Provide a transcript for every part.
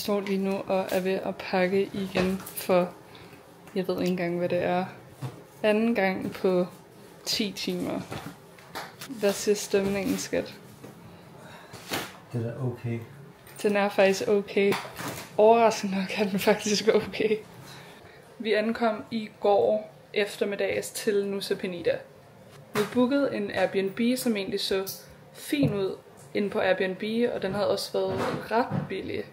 står lige nu og er ved at pakke igen for, jeg ved ikke engang hvad det er, anden gang på 10 timer. Hvad siger stemningen, skat? Det er okay. Den er faktisk okay. Overraskende nok er den faktisk okay. Vi ankom i går eftermiddags til Nusa Penida. Vi bookede en Airbnb, som egentlig så fin ud inde på Airbnb, og den havde også været ret billig.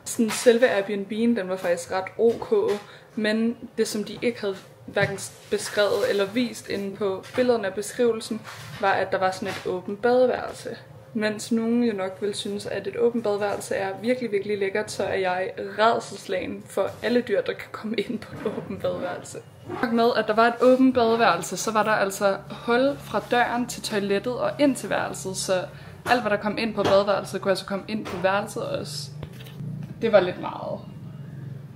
Sådan selve Airbnb'en, den var faktisk ret ok, men det som de ikke havde hverken beskrevet eller vist inde på billederne af beskrivelsen, var at der var sådan et åbent badeværelse. Mens nogen jo nok vil synes, at et åbent badeværelse er virkelig, virkelig lækkert, så er jeg rædselsslagen for alle dyr, der kan komme ind på et åbent badeværelse. Med at der var et åbent badeværelse, så var der altså hul fra døren til toilettet og ind til værelset, så alt hvad der kom ind på badeværelset, kunne altså komme ind på værelset også. Det var lidt meget.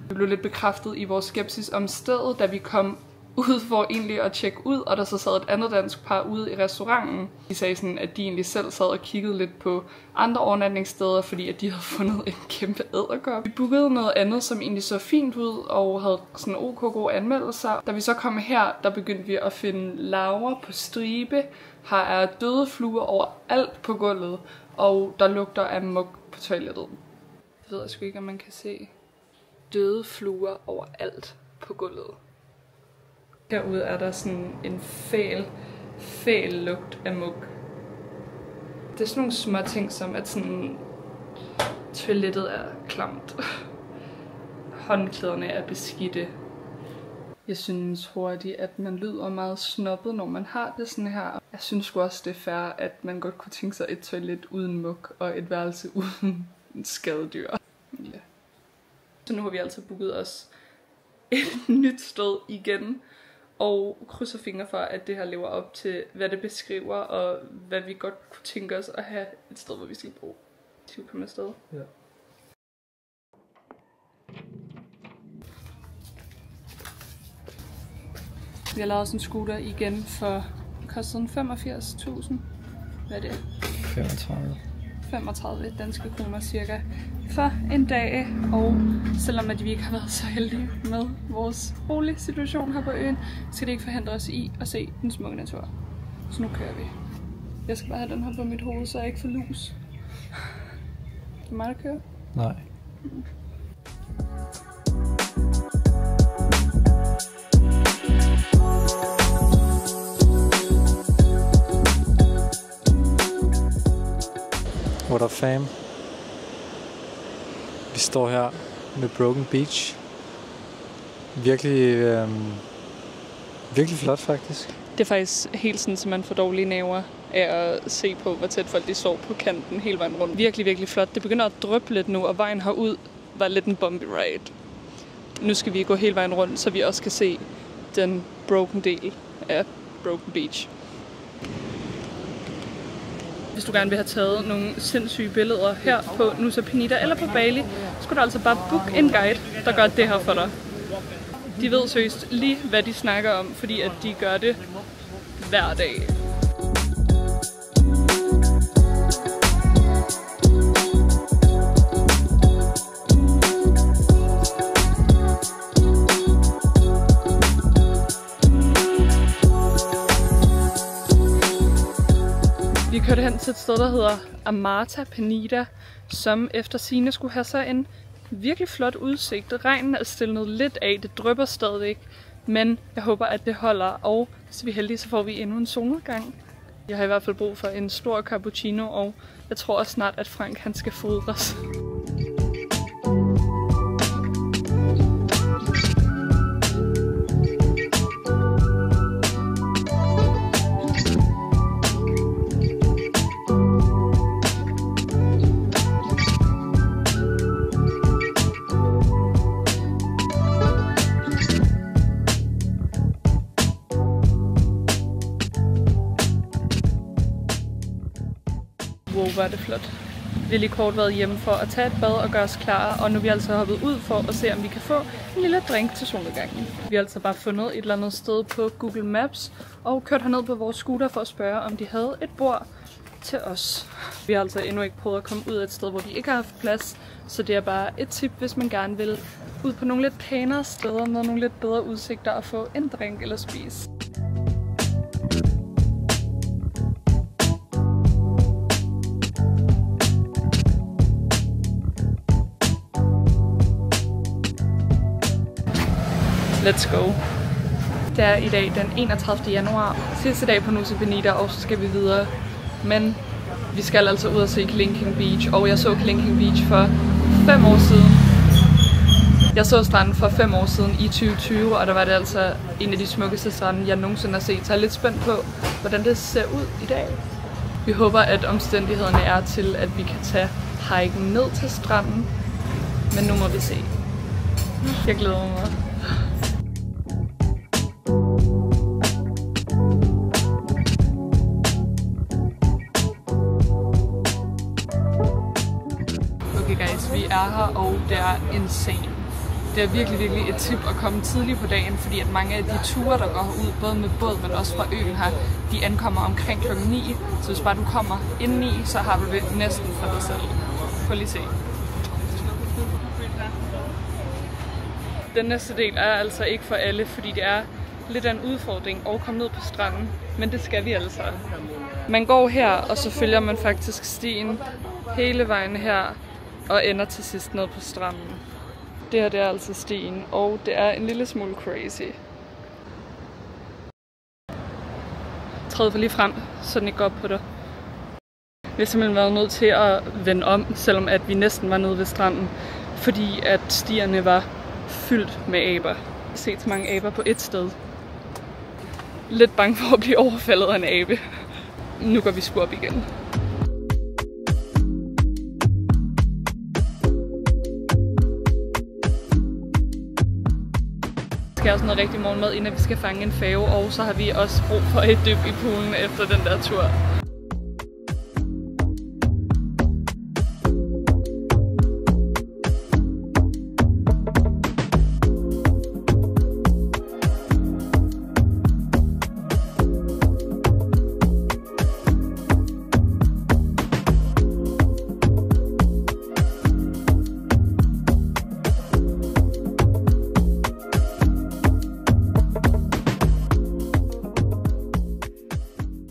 Vi blev lidt bekræftet i vores skepsis om stedet, da vi kom ud for egentlig at tjekke ud, og der så sad et andet dansk par ude i restauranten. De sagde sådan, at de egentlig selv sad og kiggede lidt på andre overnatningssteder, fordi at de havde fundet en kæmpe edderkop. Vi bookede noget andet, som egentlig så fint ud, og havde sådan ok gode anmeldelser. Da vi så kom her, der begyndte vi at finde larver på stribe. Her er døde fluer overalt på gulvet, og der lugter af mug på toilettet. Jeg ved sgu ikke, om man kan se døde fluer overalt på gulvet. Herude er der sådan en fæl lugt af mug. Det er sådan nogle små ting, som at sådan toilettet er klamt. Håndklæderne er beskidte. Jeg synes hurtigt, at man lyder meget snobbet, når man har det sådan her. Jeg synes sgu også, det er fair, at man godt kunne tænke sig et toilet uden mug og et værelse uden skadedyr. Ja. Så nu har vi altså booket os et nyt sted igen. Og krydser fingre for, at det her lever op til, hvad det beskriver, og hvad vi godt kunne tænke os at have et sted, hvor vi skal bo. Skal vi komme afsted? Ja. Vi har lavet sådan en scooter igen for, kostede 85.000. Hvad er det? 35 danske kroner cirka for en dag, og selvom at vi ikke har været så heldige med vores boligsituation her på øen, skal det ikke forhindre os i at se den smukke natur. Så nu kører vi. Jeg skal bare have den her på mit hoved, så jeg ikke får lus. Er det mig, der kører? Nej. What up, fam? Vi står her med Broken Beach. Virkelig flot, faktisk. Det er faktisk helt sådan, at man får dårlige nerver af at se på, hvor tæt folk de står på kanten hele vejen rundt. Virkelig, virkelig flot. Det begynder at dryppe lidt nu, og vejen herud var lidt en bumpy ride. Nu skal vi gå hele vejen rundt, så vi også kan se den broken del af Broken Beach. Hvis du gerne vil have taget nogle sindssyge billeder her på Nusa Penida eller på Bali, så skal du altså bare booke en guide, der gør det her for dig. De ved seriøst lige, hvad de snakker om, fordi at de gør det hver dag. Vi kørte hen til et sted, der hedder Amata Penida, som efter sigende skulle have sig en virkelig flot udsigt. Regnen er stillet lidt af, det drypper stadig, men jeg håber, at det holder, og hvis vi er heldige, så får vi endnu en solnedgang. Jeg har i hvert fald brug for en stor cappuccino, og jeg tror også snart, at Frank han skal fodres. Wow, hvor er det flot. Vi har lige kort været hjemme for at tage et bad og gøre os klar, og nu er vi altså hoppet ud for at se, om vi kan få en lille drink til solnedgangen. Vi har altså bare fundet et eller andet sted på Google Maps og kørt herned på vores scooter for at spørge, om de havde et bord. til os. Vi har altså endnu ikke prøvet at komme ud af et sted, hvor vi ikke har haft plads, så det er bare et tip, hvis man gerne vil ud på nogle lidt pænere steder med nogle lidt bedre udsigter og få en drink eller spise. Let's go. Det er i dag den 31. januar, sidste dag på Nusa Penida, og så skal vi videre. Men vi skal altså ud og se Klinking Beach, og jeg så Klinking Beach for 5 år siden. Jeg så stranden for 5 år siden i 2020, og der var det altså en af de smukkeste strande, jeg nogensinde har set. Så jeg er lidt spændt på, hvordan det ser ud i dag. Vi håber, at omstændighederne er til, at vi kan tage hiken ned til stranden. Men nu må vi se. Jeg glæder mig. Vi er her, og det er insane. Det er virkelig et tip at komme tidligt på dagen, fordi at mange af de ture, der går ud, både med båd, men også fra øen her, de ankommer omkring klokken 9. Så hvis bare du kommer inden 9, så har du det næsten for dig selv. Prøv lige se. Den næste del er altså ikke for alle, fordi det er lidt af en udfordring at komme ned på stranden. Men det skal vi altså. Man går her, og så følger man faktisk stien hele vejen her, og ender til sidst ned på stranden. Det her det er altså stien, og det er en lille smule crazy. Træd for lige frem, så den ikke går op på dig. Vi har simpelthen været nødt til at vende om, selvom at vi næsten var nede ved stranden, fordi at stierne var fyldt med aber. Jeg har set så mange aber på ét sted. Lidt bange for at blive overfaldet af en abe. Nu går vi sgu op igen. Vi skal også noget rigtig morgenmad, inden vi skal fange en færge, og så har vi også brug for et dyb i poolen efter den der tur.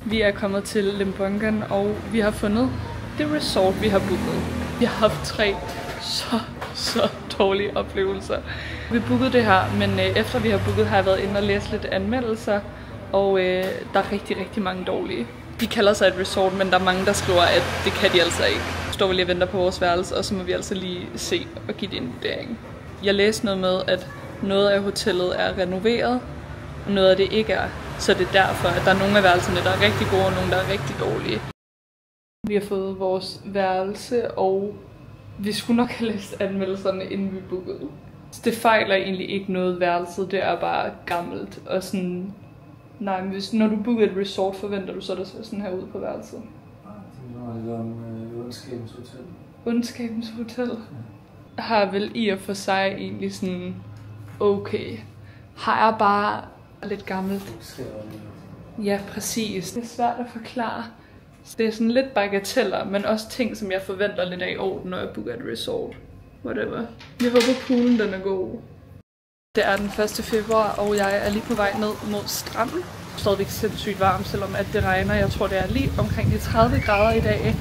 Vi er kommet til Limbongan, og vi har fundet det resort, vi har booket. Vi har haft 3 så dårlige oplevelser. Vi bookede det her, men efter vi har booket, har jeg været inde og læst lidt anmeldelser, og der er rigtig mange dårlige. De kalder sig et resort, men der er mange, der skriver, at det kan de altså ikke. Så står vi lige og venter på vores værelse, og så må vi altså lige se og give det en vurdering. Jeg læste noget med, at noget af hotellet er renoveret, og noget af det ikke er. Så det er derfor, at der er nogle af værelserne, der er rigtig gode, og nogle, der er rigtig dårlige. Vi har fået vores værelse, og vi skulle nok have læst anmeldelserne, inden vi bookede. Så det fejler egentlig ikke noget værelset, det er bare gammelt. Og sådan, nej, men når du booker et resort, forventer du så, der ser sådan her ud på værelset? Det var lidt om Ondskabens Hotel. Ondskabens Hotel? Har vel i og for sig egentlig sådan okay. Har jeg bare lidt gammelt. Ja, præcis. Det er svært at forklare. Det er sådan lidt bagateller, men også ting, som jeg forventer lidt af når jeg booker et resort. Whatever. Jeg håber, poolen den er god. Det er den 1. februar, og jeg er lige på vej ned mod stranden. Det er stadigvæk sindssygt varmt, selvom at det regner. Jeg tror, det er lige omkring de 30 grader i dag.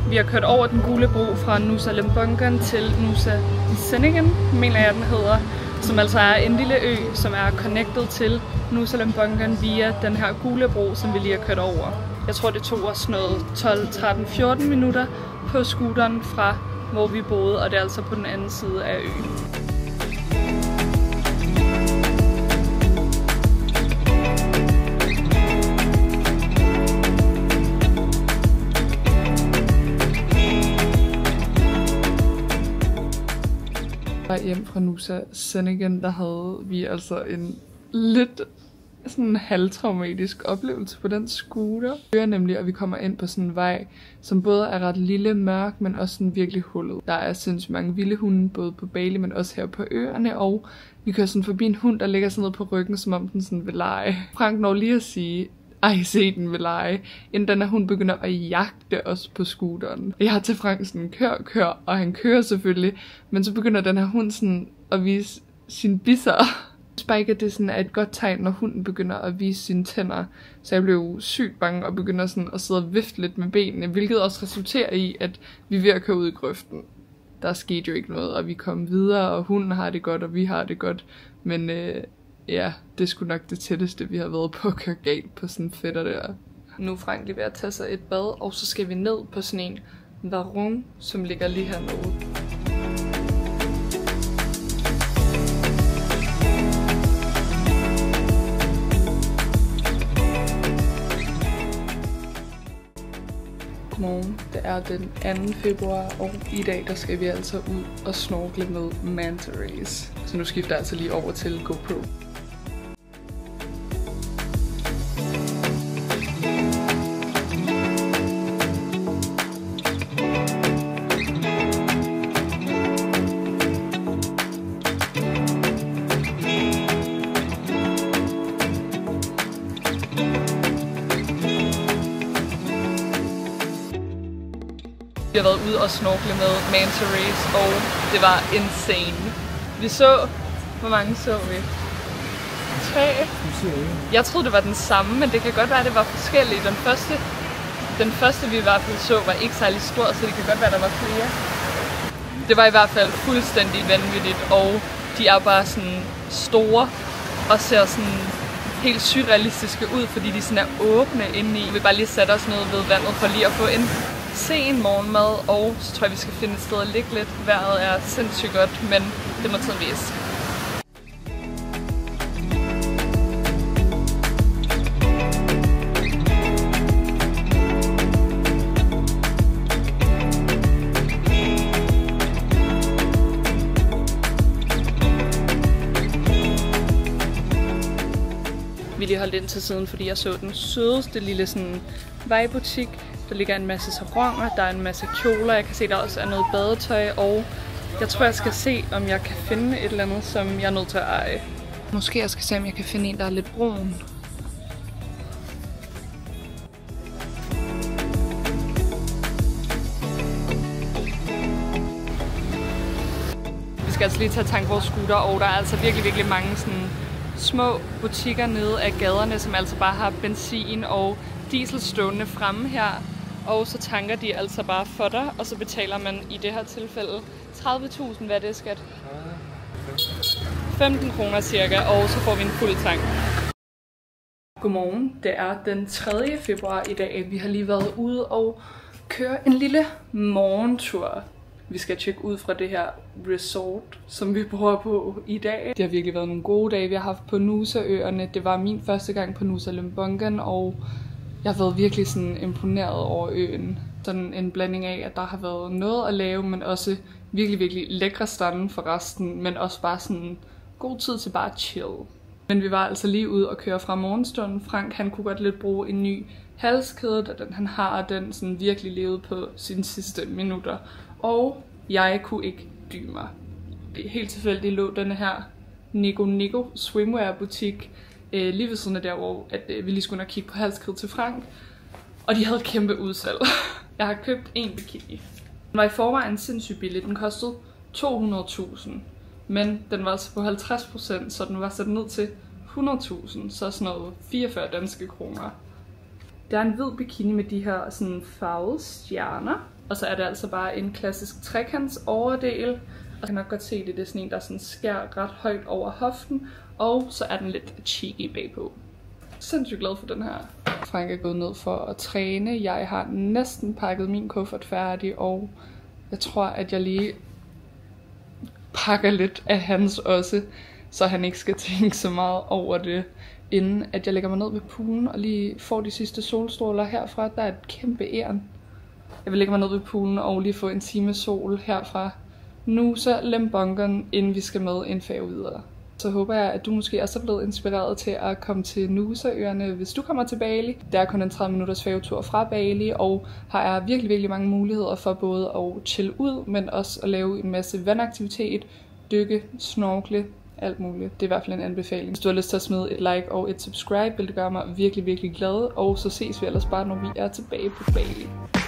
Vi har kørt over den gule bro fra Nusa Lembongan til Nusa Ceningan, mener jeg den hedder, som altså er en lille ø, som er connected til Nusa Lembongan via den her gule bro, som vi lige har kørt over. Jeg tror, det tog os noget 12, 13, 14 minutter på scooteren fra, hvor vi boede, og det er altså på den anden side af øen. Hjem fra Nusa Ceningan, der havde vi altså en lidt sådan en halvtraumatisk oplevelse på den scooter. Vi kører nemlig, og vi kommer ind på sådan en vej, som både er ret lille, mørk, men også sådan virkelig hullet. Der er sindssygt mange vilde hunde, både på Bali, men også her på øerne, og vi kører sådan forbi en hund, der ligger sådan noget på ryggen, som om den sådan vil lege. Frank når lige at sige, ej, se den vil lege, inden den her hund begynder at jagte os på scooteren. Jeg har til Frank sådan, kør, og han kører selvfølgelig, men så begynder den her hund sådan at vise sine bisser. Spike, det sådan er et godt tegn, når hunden begynder at vise sine tænder. Så jeg blev sygt bange og begynder sådan at sidde og vifte lidt med benene, hvilket også resulterer i, at vi er ved at køre ud i grøften. Der skete jo ikke noget, og vi kom videre, og hunden har det godt, og vi har det godt. Men ja, det er sgu nok det tætteste, vi har været på at køre galt på sådan en fætter der. Nu er Frank lige ved at tage sig et bad, og så skal vi ned på sådan en varung, som ligger lige hernede. Godmorgen, det er den 2. februar, og i dag der skal vi altså ud og snorkle med manta rays. Så nu skifter jeg altså lige over til GoPro. Vi har været ude og snorkle med manta rays, og det var insane. Vi så, hvor mange så vi? 3. Jeg troede det var den samme, men det kan godt være, at det var forskellige. Den første vi i hvert fald så, var ikke særlig stor, så det kan godt være, at der var flere. Det var i hvert fald fuldstændig vanvittigt, og de er bare sådan store og ser sådan helt surrealistiske ud, fordi de sådan er åbne indeni. Vi vil bare lige sætte os ned ved vandet for lige at få en sen morgenmad, og så tror jeg, vi skal finde et sted at ligge lidt. Vejret er sindssygt godt, men det må tiden vise. Vi lige holdt ind til siden, fordi jeg så den sødeste lille sådan vejbutik. Der ligger en masse sarronger, der er en masse kjoler, jeg kan se, der også er noget badetøj, og jeg tror, jeg skal se, om jeg kan finde et eller andet, som jeg er nødt til at eje. Måske jeg skal se, om jeg kan finde en, der er lidt brun. Vi skal altså lige tage tank vores scooter, og der er altså virkelig mange sådan små butikker nede af gaderne, som altså bare har benzin og diesel stående fremme her. Og så tanker de altså bare for dig, og så betaler man i det her tilfælde 30.000, hvad er det, skat? 15 kroner cirka, og så får vi en fuld tank. Godmorgen, det er den 3. februar i dag. Vi har lige været ude og køre en lille morgentur. Vi skal tjekke ud fra det her resort, som vi bor på i dag. Det har virkelig været nogle gode dage, vi har haft på Nusaøerne. Det var min første gang på Nusa Lembongan, og jeg har været virkelig sådan imponeret over øen. Sådan en blanding af, at der har været noget at lave, men også virkelig lækre strande for resten, men også bare sådan god tid til bare at chill. Men vi var altså lige ude og køre fra morgenstunden. Frank, han kunne godt lidt bruge en ny halskæde, da han har den sådan virkelig levet på sine sidste minutter. Og jeg kunne ikke dy mig. Helt tilfældigt lå denne her Nigo swimwear butik lige ved siden af der, hvor vi lige skulle kigge på halskæde til Frank. Og de havde et kæmpe udsalg. Jeg har købt en bikini. Den var i forvejen sindssygt billig. Den kostede 200.000. Men den var altså på 50%, så den var sat ned til 100.000. Så sådan noget 44 danske kroner. Der er en hvid bikini med de her sådan farvede stjerner. Og så er det altså bare en klassisk trekants overdel. Og jeg kan nok godt se det er sådan en, der sådan skærer ret højt over hoften. Og så er den lidt cheeky bagpå. Sindssygt glad for den her. Frank er gået ned for at træne. Jeg har næsten pakket min kuffert færdig, og jeg tror, at jeg lige pakker lidt af hans også, så han ikke skal tænke så meget over det, inden at jeg lægger mig ned ved poolen og lige får de sidste solstråler herfra. Der er et kæmpe æren. Jeg vil lægge mig ned ved poolen og lige få en time sol herfra Nusa Lembongan, inden vi skal med en færge videre. Så håber jeg, at du måske også er blevet inspireret til at komme til Nusaøerne, hvis du kommer til Bali. Der er kun en 30 minutters færgetur fra Bali, og her er virkelig mange muligheder for både at chille ud, men også at lave en masse vandaktivitet, dykke, snorkle, alt muligt. Det er i hvert fald en anbefaling. Hvis du har lyst til at smide et like og et subscribe, vil det gøre mig virkelig glad. Og så ses vi ellers bare, når vi er tilbage på Bali.